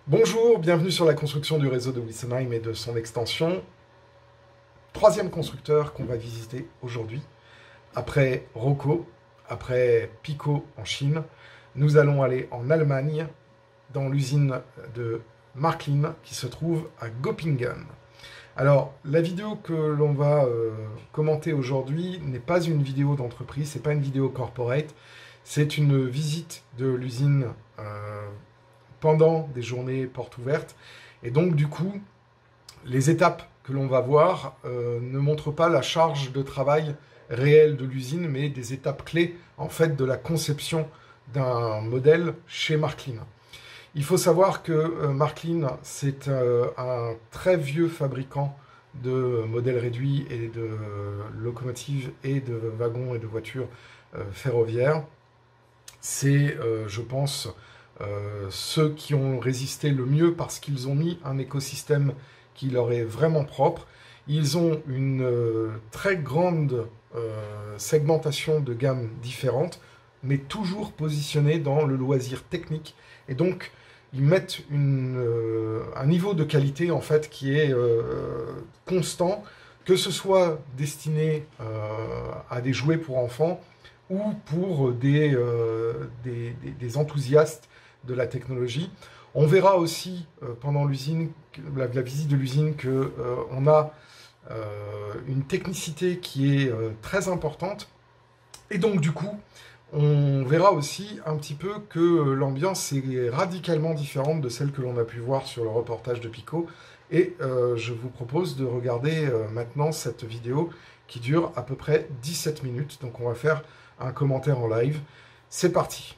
Bonjour, bienvenue sur la construction du réseau de Wessenheim et de son extension. Troisième constructeur qu'on va visiter aujourd'hui. Après Roku, après Pico en Chine, nous allons aller en Allemagne, dans l'usine de Marklin qui se trouve à Göppingen. Alors, la vidéo que l'on va commenter aujourd'hui n'est pas une vidéo d'entreprise, c'est pas une vidéo corporate, c'est une visite de l'usine pendant des journées portes ouvertes. Et donc, du coup, les étapes que l'on va voir ne montrent pas la charge de travail réelle de l'usine, mais des étapes clés, en fait, de la conception d'un modèle chez Marklin. Il faut savoir que Marklin, c'est un très vieux fabricant de modèles réduits et de locomotives et de wagons et de voitures ferroviaires. C'est, je pense, ceux qui ont résisté le mieux parce qu'ils ont mis un écosystème qui leur est vraiment propre. Ils ont une très grande segmentation de gammes différentes, mais toujours positionnée dans le loisir technique. Et donc, ils mettent un niveau de qualité en fait qui est constant, que ce soit destiné à des jouets pour enfants ou pour des enthousiastes de la technologie. On verra aussi pendant la visite de l'usine qu'on a une technicité qui est très importante. Et donc du coup, on verra aussi un petit peu que l'ambiance est radicalement différente de celle que l'on a pu voir sur le reportage de Pico. Et je vous propose de regarder maintenant cette vidéo qui dure à peu près 17 minutes. Donc on va faire un commentaire en live. C'est parti.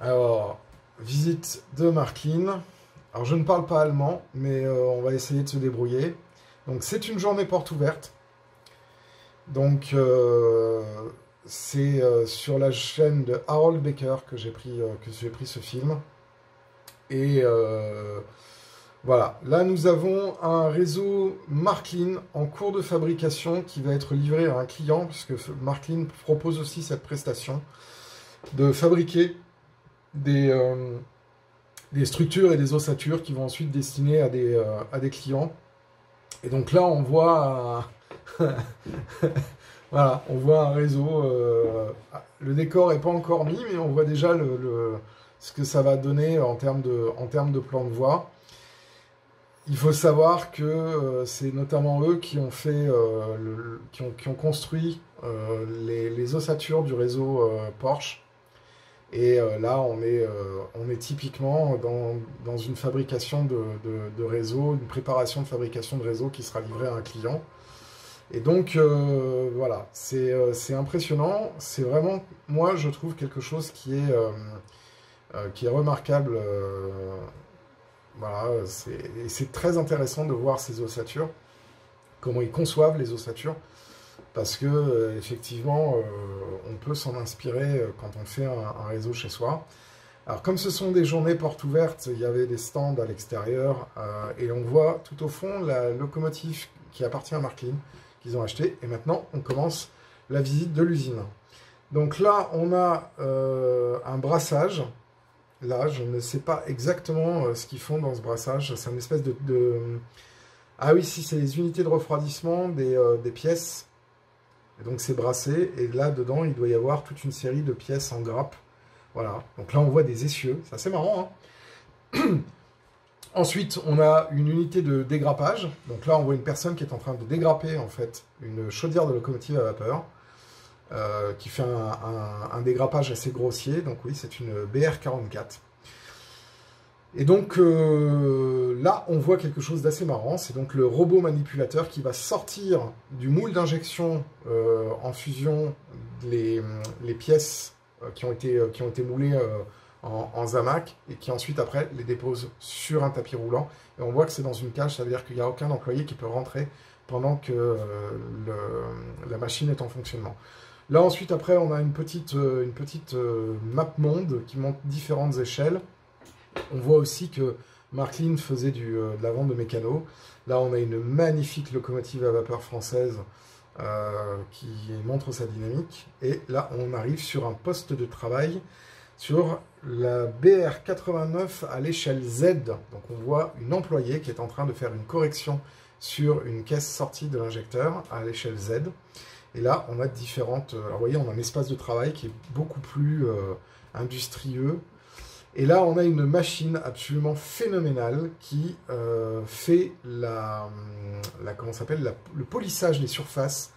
Alors, visite de Marklin. Alors, je ne parle pas allemand, mais on va essayer de se débrouiller. Donc, c'est une journée porte ouverte. Donc, c'est sur la chaîne de Harold Becker que j'ai pris ce film. Et voilà. Là, nous avons un réseau Marklin en cours de fabrication qui va être livré à un client, puisque Marklin propose aussi cette prestation de fabriquer des structures et des ossatures qui vont ensuite destiner à des clients. Et donc là, on voit voilà, on voit un réseau. Le décor n'est pas encore mis, mais on voit déjà ce que ça va donner en termes de plan de voie. Il faut savoir que c'est notamment eux qui ont fait, qui ont construit les ossatures du réseau Porsche. Et là, on est typiquement dans une fabrication de réseau, une préparation de fabrication de réseau qui sera livrée à un client. Et donc, voilà, c'est impressionnant. C'est vraiment, moi, je trouve quelque chose qui est remarquable. Voilà, c'est très intéressant de voir ces ossatures, comment ils conçoivent les ossatures. Parce que effectivement, on peut s'en inspirer quand on fait un réseau chez soi. Alors comme ce sont des journées portes ouvertes, il y avait des stands à l'extérieur et on voit tout au fond la locomotive qui appartient à Marklin qu'ils ont acheté. Et maintenant, on commence la visite de l'usine. Donc là, on a un brassage. Là, je ne sais pas exactement ce qu'ils font dans ce brassage. C'est une espèce Ah oui, si, c'est les unités de refroidissement des pièces. Et donc c'est brassé, et là dedans il doit y avoir toute une série de pièces en grappe. Voilà, donc là on voit des essieux, c'est assez marrant. Hein. Ensuite on a une unité de dégrappage, donc là on voit une personne qui est en train de dégrapper en fait une chaudière de locomotive à vapeur, qui fait un dégrappage assez grossier, donc oui c'est une BR44. Et donc là, on voit quelque chose d'assez marrant, c'est donc le robot manipulateur qui va sortir du moule d'injection en fusion les pièces qui ont été moulées en Zamac et qui ensuite après les dépose sur un tapis roulant. Et on voit que c'est dans une cage, ça veut dire qu'il n'y a aucun employé qui peut rentrer pendant que la machine est en fonctionnement. Là, ensuite, après, on a une petite map monde qui montre différentes échelles. On voit aussi que Marklin faisait de la vente de mécano. Là, on a une magnifique locomotive à vapeur française qui montre sa dynamique. Et là, on arrive sur un poste de travail sur la BR89 à l'échelle Z. Donc, on voit une employée qui est en train de faire une correction sur une caisse sortie de l'injecteur à l'échelle Z. Et là, on a différentes... Alors, vous voyez, on a un espace de travail qui est beaucoup plus industrieux. Et là, on a une machine absolument phénoménale qui fait comment s'appelle, le polissage des surfaces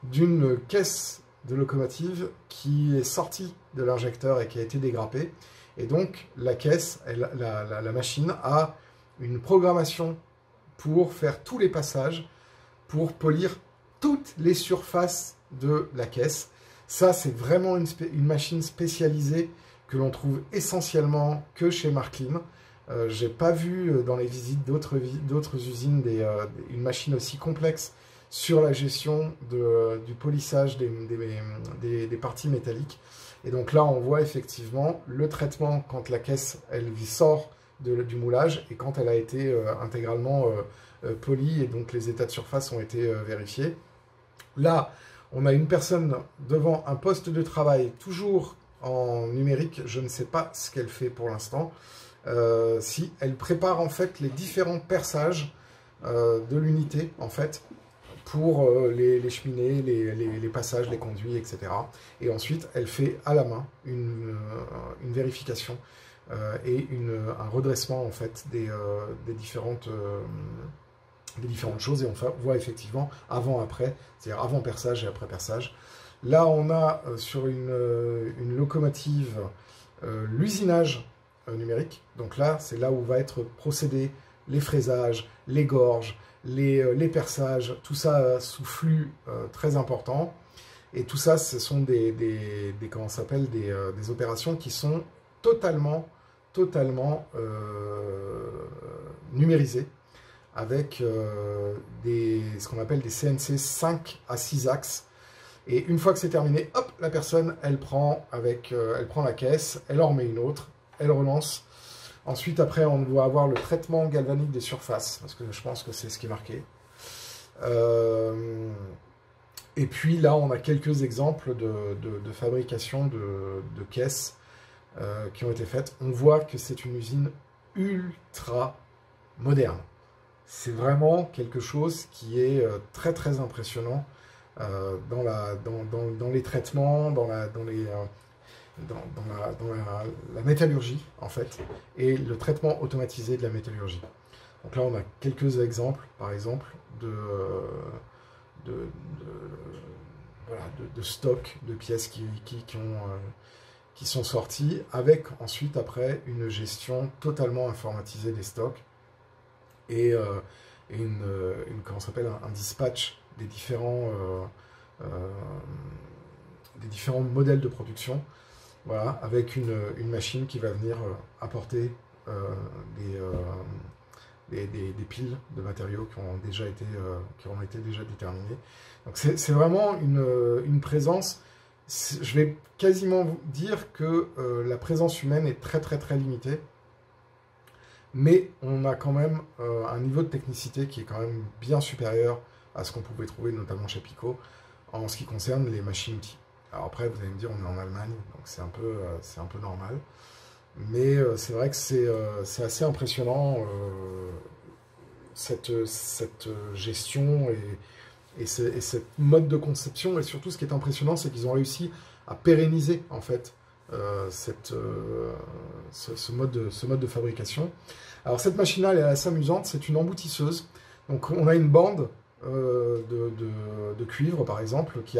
d'une caisse de locomotive qui est sortie de l'injecteur et qui a été dégrappée. Et donc, la caisse, la machine a une programmation pour faire tous les passages, pour polir toutes les surfaces de la caisse. Ça, c'est vraiment une machine spécialisée que l'on trouve essentiellement que chez Marklin. J'ai pas vu dans les visites d'autres usines une machine aussi complexe sur la gestion du polissage des parties métalliques. Et donc là, on voit effectivement le traitement quand la caisse elle sort du moulage et quand elle a été intégralement polie et donc les états de surface ont été vérifiés. Là, on a une personne devant un poste de travail, toujours en numérique. Je ne sais pas ce qu'elle fait pour l'instant. Si elle prépare en fait les différents perçages de l'unité, en fait, pour les cheminées, les passages, les conduits, etc. Et ensuite, elle fait à la main une vérification et un redressement en fait des différentes choses. Et on voit effectivement avant-après, c'est-à-dire avant perçage et après perçage. Là, on a sur une locomotive l'usinage numérique. Donc là, c'est là où va être procédé les fraisages, les gorges, les perçages, tout ça sous flux très important. Et tout ça, ce sont comment ça s'appelle, des opérations qui sont totalement numérisées avec ce qu'on appelle des CNC 5 à 6 axes. Et une fois que c'est terminé, hop, la personne, elle prend la caisse, elle en remet une autre, elle relance. Ensuite, après, on doit avoir le traitement galvanique des surfaces, parce que je pense que c'est ce qui est marqué. Et puis là, on a quelques exemples de fabrication de caisses qui ont été faites. On voit que c'est une usine ultra moderne. C'est vraiment quelque chose qui est très très impressionnant dans les traitements, dans la métallurgie en fait, et le traitement automatisé de la métallurgie. Donc là on a quelques exemples, par exemple, de stocks de pièces qui sont sorties, avec ensuite après une gestion totalement informatisée des stocks et comment s'appelle, un dispatch des différents modèles de production, voilà, avec une machine qui va venir apporter des piles de matériaux qui ont été déjà déterminés. Donc c'est vraiment une présence, je vais quasiment vous dire que la présence humaine est très très très limitée, mais on a quand même un niveau de technicité qui est quand même bien supérieur à ce qu'on pouvait trouver notamment chez Pico en ce qui concerne les machines-outils. Alors après, vous allez me dire, on est en Allemagne, donc c'est un peu normal. Mais c'est vrai que c'est assez impressionnant, cette gestion et cette mode de conception. Et surtout, ce qui est impressionnant, c'est qu'ils ont réussi à pérenniser, en fait, ce mode de fabrication. Alors, cette machine-là, elle est assez amusante. C'est une emboutisseuse. Donc, on a une bande de cuivre, par exemple, qui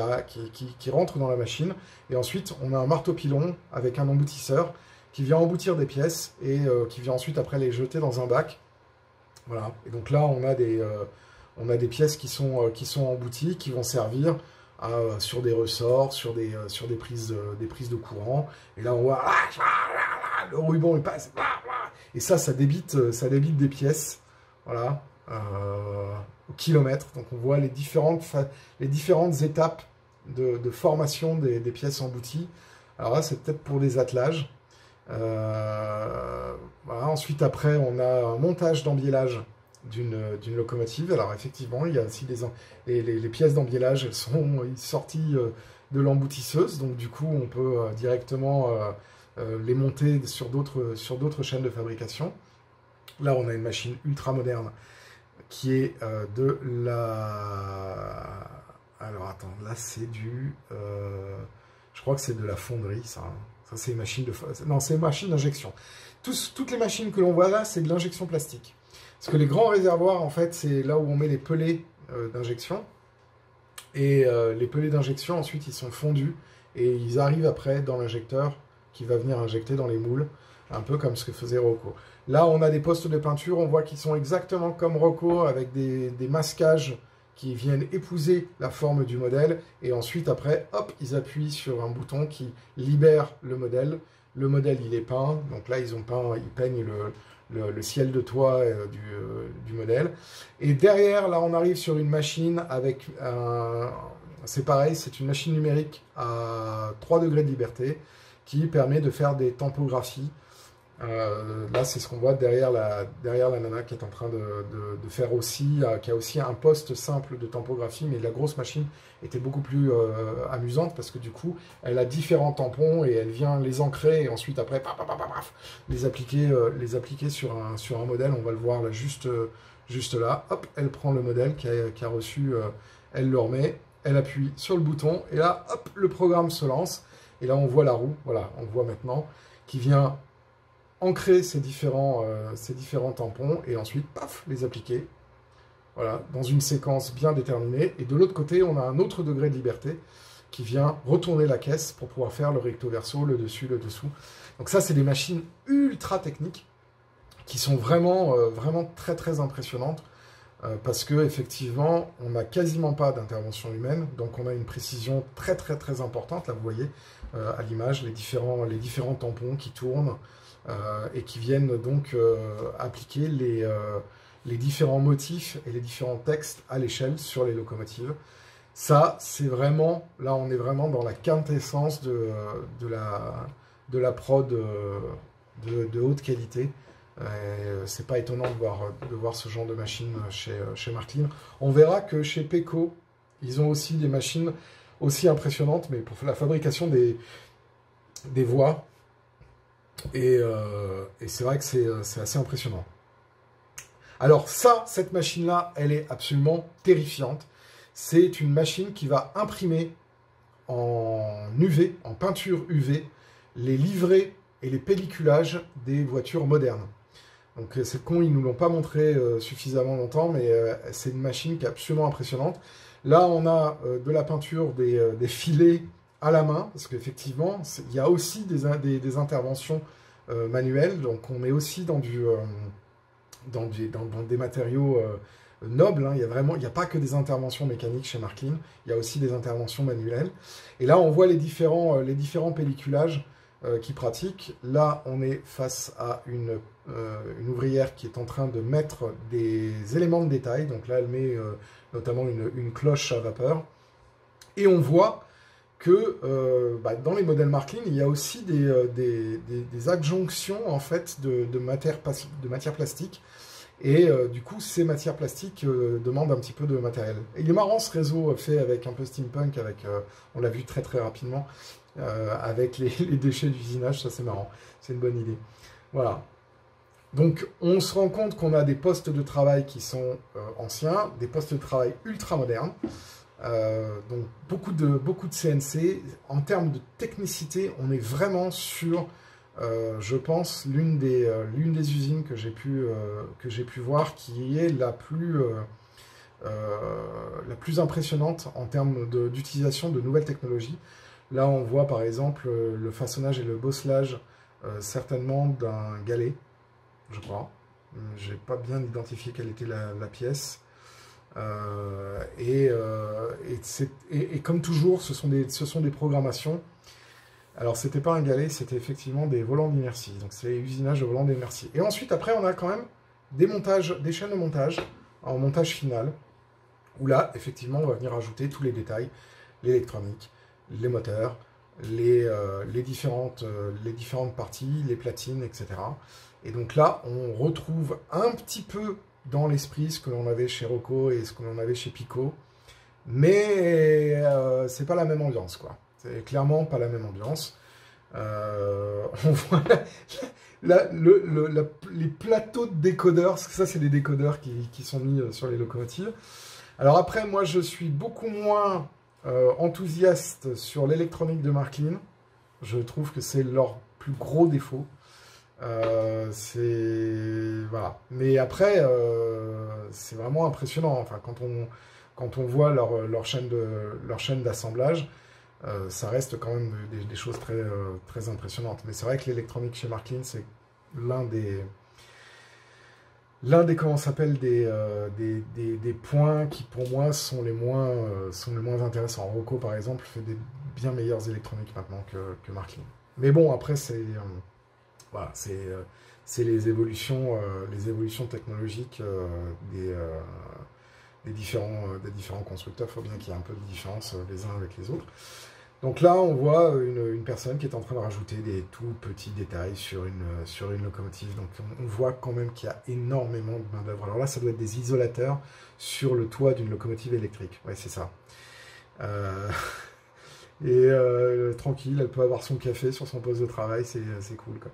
rentre dans la machine. Et ensuite, on a un marteau-pilon avec un emboutisseur qui vient emboutir des pièces et qui vient ensuite après les jeter dans un bac. Voilà. Et donc là, on a des pièces qui sont embouties, qui vont servir sur des ressorts, sur des prises de courant. Et là, on voit le ruban il passe, et ça débite des pièces. Voilà. Au kilomètre. Donc on voit les différentes étapes de formation des pièces embouties. Alors là, c'est peut-être pour des attelages. Voilà. Ensuite, après, on a un montage d'embiellage d'une locomotive. Alors effectivement, il y a aussi les pièces d'embiellage, elles sont sorties de l'emboutisseuse, donc du coup, on peut directement les monter sur d'autres chaînes de fabrication. Là, on a une machine ultra moderne qui est de la... Alors, attends, là, c'est du... je crois que c'est de la fonderie, ça. Ça, c'est une machine de... Non, c'est une machine d'injection. Toutes les machines que l'on voit là, c'est de l'injection plastique. Parce que les grands réservoirs, en fait, c'est là où on met les pelets d'injection. Et les pelets d'injection, ensuite, ils sont fondus. Et ils arrivent après dans l'injecteur qui va venir injecter dans les moules. Un peu comme ce que faisait Rocco. Là, on a des postes de peinture, on voit qu'ils sont exactement comme Rocco, avec des masquages qui viennent épouser la forme du modèle. Et ensuite, après, hop, ils appuient sur un bouton qui libère le modèle. Le modèle, il est peint. Donc là, ils peignent le ciel de toit du modèle. Et derrière, là, on arrive sur une machine avec c'est pareil, c'est une machine numérique à 3 degrés de liberté qui permet de faire des tampographies. Là, c'est ce qu'on voit derrière la nana qui est en train de faire aussi, qui a aussi un poste simple de tampographie, mais la grosse machine était beaucoup plus amusante parce que du coup, elle a différents tampons et elle vient les ancrer et ensuite après, les appliquer sur un modèle. On va le voir là, juste là. Hop, elle prend le modèle qui a reçu, elle le remet, elle appuie sur le bouton et là, hop, le programme se lance. Et là, on voit la roue, voilà, on voit maintenant, qui vient ancrer ces différents tampons et ensuite, paf, les appliquer. Voilà, dans une séquence bien déterminée. Et de l'autre côté, on a un autre degré de liberté qui vient retourner la caisse pour pouvoir faire le recto-verso, le dessus, le dessous. Donc ça, c'est des machines ultra techniques qui sont vraiment, vraiment très, très impressionnantes parce que effectivement, on n'a quasiment pas d'intervention humaine. Donc on a une précision très, très, très importante. Là, vous voyez à l'image les différents tampons qui tournent. Et qui viennent donc appliquer les différents motifs et les différents textes à l'échelle sur les locomotives. Ça, c'est vraiment, là on est vraiment dans la quintessence de la prod de haute qualité. C'est pas étonnant de voir ce genre de machine chez Marklean. On verra que chez Peko, ils ont aussi des machines aussi impressionnantes, mais pour la fabrication des voies. Et c'est vrai que c'est assez impressionnant. Alors ça, cette machine-là, elle est absolument terrifiante. C'est une machine qui va imprimer en UV, en peinture UV, les livrets et les pelliculages des voitures modernes. Donc c'est con, ils ne nous l'ont pas montré suffisamment longtemps, mais c'est une machine qui est absolument impressionnante. Là, on a de la peinture des filets à la main, parce qu'effectivement, il y a aussi des interventions manuelles, donc on est aussi dans des matériaux nobles, hein. Il n'y a pas que des interventions mécaniques chez Marklean, il y a aussi des interventions manuelles. Et là, on voit les différents pelliculages qui pratiquent. Là, on est face à une ouvrière qui est en train de mettre des éléments de détail, donc là, elle met notamment une cloche à vapeur, et on voit que dans les modèles Marklean, il y a aussi des adjonctions en fait, de matière plastique. Et du coup, ces matières plastiques demandent un petit peu de matériel. Et il est marrant ce réseau fait avec un peu steampunk, on l'a vu très très rapidement, avec les déchets d'usinage, ça c'est marrant, c'est une bonne idée. Voilà. Donc on se rend compte qu'on a des postes de travail qui sont anciens, des postes de travail ultra modernes. Donc beaucoup de CNC. En termes de technicité, on est vraiment sur, je pense, l'une des usines que j'ai pu voir qui est la plus impressionnante en termes d'utilisation de nouvelles technologies. Là, on voit par exemple le façonnage et le bosselage certainement d'un galet, je crois. J'ai pas bien identifié quelle était la pièce. Et comme toujours, ce sont des programmations. Alors, c'était pas un galet, c'était effectivement des volants d'inertie. Donc, c'est usinage de volants d'inertie. Et ensuite, après, on a quand même des chaînes de montage en montage final, où là, effectivement, on va venir ajouter tous les détails, l'électronique, les moteurs, les différentes parties, les platines, etc. Et donc là, on retrouve un petit peu dans l'esprit ce que l'on avait chez Rocco et ce que l'on avait chez Pico, mais c'est pas la même ambiance, quoi. C'est clairement pas la même ambiance. On voit les plateaux de décodeurs, parce que ça, c'est des décodeurs qui sont mis sur les locomotives. Alors après, moi, je suis beaucoup moins enthousiaste sur l'électronique de Marklin. Je trouve que c'est leur plus gros défaut. Voilà. Mais après, c'est vraiment impressionnant. Enfin, quand on voit leur chaîne d'assemblage, ça reste quand même des choses très impressionnantes. Mais c'est vrai que l'électronique chez Marklin, c'est l'un des comment s'appelle des points qui pour moi sont les moins intéressants. Rocco par exemple fait des bien meilleures électroniques maintenant que Marklin. Mais bon, après voilà, c'est les évolutions technologiques des différents constructeurs. Il faut bien qu'il y ait un peu de différence les uns avec les autres. Donc là, on voit une personne qui est en train de rajouter des tout petits détails sur une locomotive. Donc on voit quand même qu'il y a énormément de main-d'œuvre. Alors là, ça doit être des isolateurs sur le toit d'une locomotive électrique. Ouais, c'est ça. Tranquille, elle peut avoir son café sur son poste de travail, c'est cool, quoi.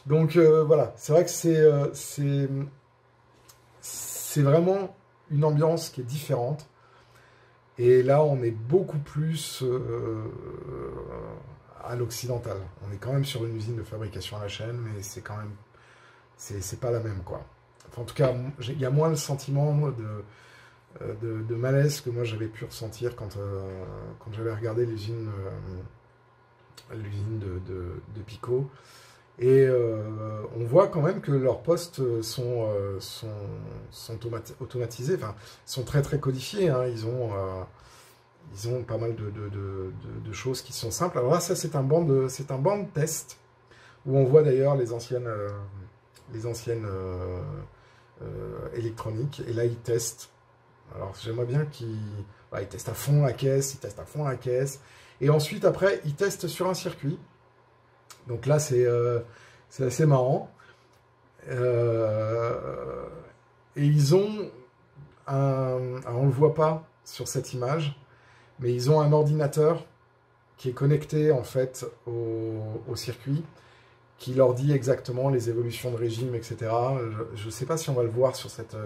Donc voilà, c'est vrai que c'est vraiment une ambiance qui est différente. Et là, on est beaucoup plus à l'occidental. On est quand même sur une usine de fabrication à la chaîne, mais c'est quand même, c'est pas la même, quoi. Enfin, en tout cas, il y a moins le sentiment de malaise que moi j'avais pu ressentir quand j'avais regardé l'usine de Pico. Et on voit quand même que leurs postes sont automatisés, enfin, sont très codifiés, hein. Ils ont pas mal de choses qui sont simples. Alors là, ça c'est un banc de test, où on voit d'ailleurs les anciennes électroniques, et là ils testent. Alors j'aimerais bien qu'ils testent à fond la caisse, et ensuite après ils testent sur un circuit. Donc là c'est assez marrant. Et ils ont alors on ne le voit pas sur cette image, mais ils ont un ordinateur qui est connecté en fait au circuit, qui leur dit exactement les évolutions de régime, etc. Je ne sais pas si on va le voir sur cette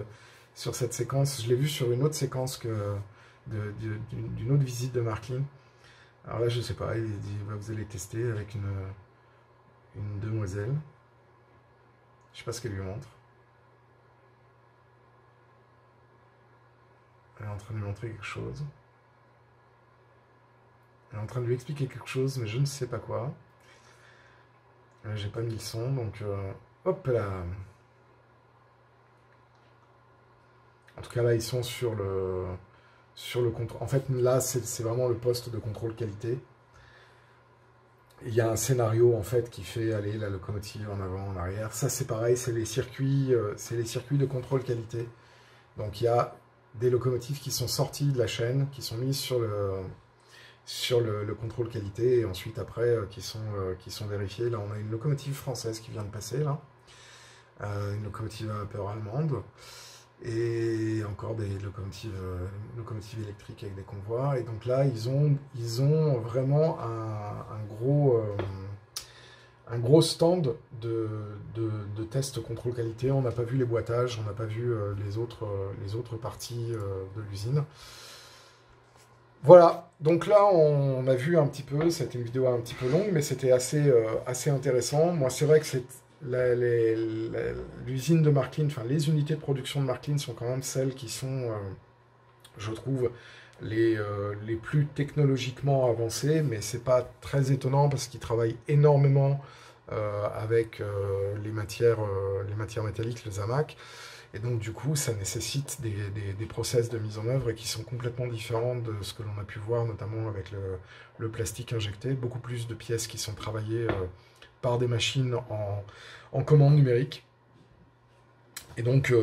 séquence. Je l'ai vu sur une autre séquence d'une autre visite de Marklin. Alors là, je ne sais pas, il dit vous allez tester avec une demoiselle. Je ne sais pas ce qu'elle lui montre. Elle est en train de lui montrer quelque chose. Elle est en train de lui expliquer quelque chose, mais je ne sais pas quoi. J'ai pas mis le son, donc hop là. En tout cas là, ils sont sur le contrôle. En fait, là, c'est vraiment le poste de contrôle qualité. Il y a un scénario en fait qui fait aller la locomotive en avant, en arrière. Ça, c'est pareil, c'est les circuits de contrôle qualité. Donc il y a des locomotives qui sont sorties de la chaîne, qui sont mises sur le contrôle qualité, et ensuite après qui sont vérifiées. Là, on a une locomotive française qui vient de passer, là, une locomotive à vapeur allemande, et encore des locomotives électriques avec des convois. Et donc là, ils ont vraiment un gros stand de tests contrôle qualité. On n'a pas vu les boîtages, on n'a pas vu les autres parties de l'usine. Voilà, donc là on a vu un petit peu, c'était une vidéo un petit peu longue, mais c'était assez intéressant. Moi c'est vrai que l'usine de Marklin, enfin les unités de production de Marklin sont quand même celles qui sont, je trouve, les plus technologiquement avancées, mais c'est pas très étonnant parce qu'ils travaillent énormément avec les matières métalliques, les AMAC. Et donc, du coup, ça nécessite des process de mise en œuvre qui sont complètement différents de ce que l'on a pu voir, notamment avec le plastique injecté. Beaucoup plus de pièces qui sont travaillées par des machines en commande numérique. Et donc,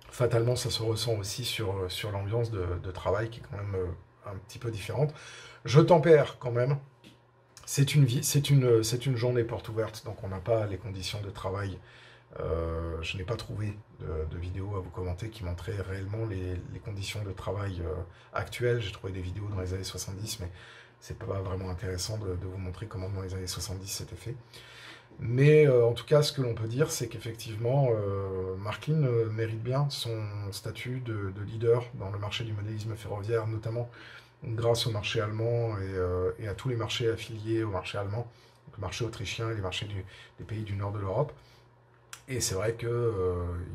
fatalement, ça se ressent aussi sur l'ambiance de travail qui est quand même un petit peu différente. Je tempère quand même. C'est une journée porte ouverte, donc on n'a pas les conditions de travail. Je n'ai pas trouvé de vidéo à vous commenter qui montrait réellement les conditions de travail actuelles. J'ai trouvé des vidéos dans les années 70, mais c'est pas vraiment intéressant de vous montrer comment dans les années 70 c'était fait. Mais en tout cas, ce que l'on peut dire, c'est qu'effectivement, Marklin mérite bien son statut de leader dans le marché du modélisme ferroviaire, notamment grâce au marché allemand et à tous les marchés affiliés au marché allemand, donc le marché autrichien et les marchés des pays du nord de l'Europe. Et c'est vrai qu'il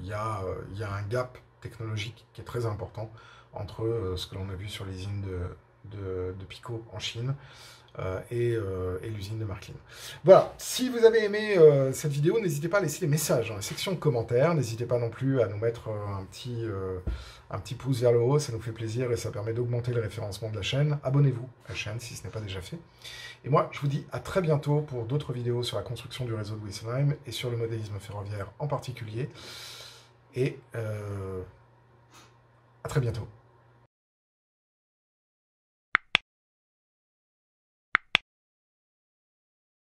y a un gap technologique qui est très important entre ce que l'on a vu sur les usines de Pico en Chine et l'usine de Marklin. Voilà, si vous avez aimé cette vidéo, n'hésitez pas à laisser des messages dans la section de commentaires. N'hésitez pas non plus à nous mettre un petit pouce vers le haut, ça nous fait plaisir et ça permet d'augmenter le référencement de la chaîne. Abonnez-vous à la chaîne si ce n'est pas déjà fait. Et moi, je vous dis à très bientôt pour d'autres vidéos sur la construction du réseau de Wessenheim et sur le modélisme ferroviaire en particulier. Et à très bientôt.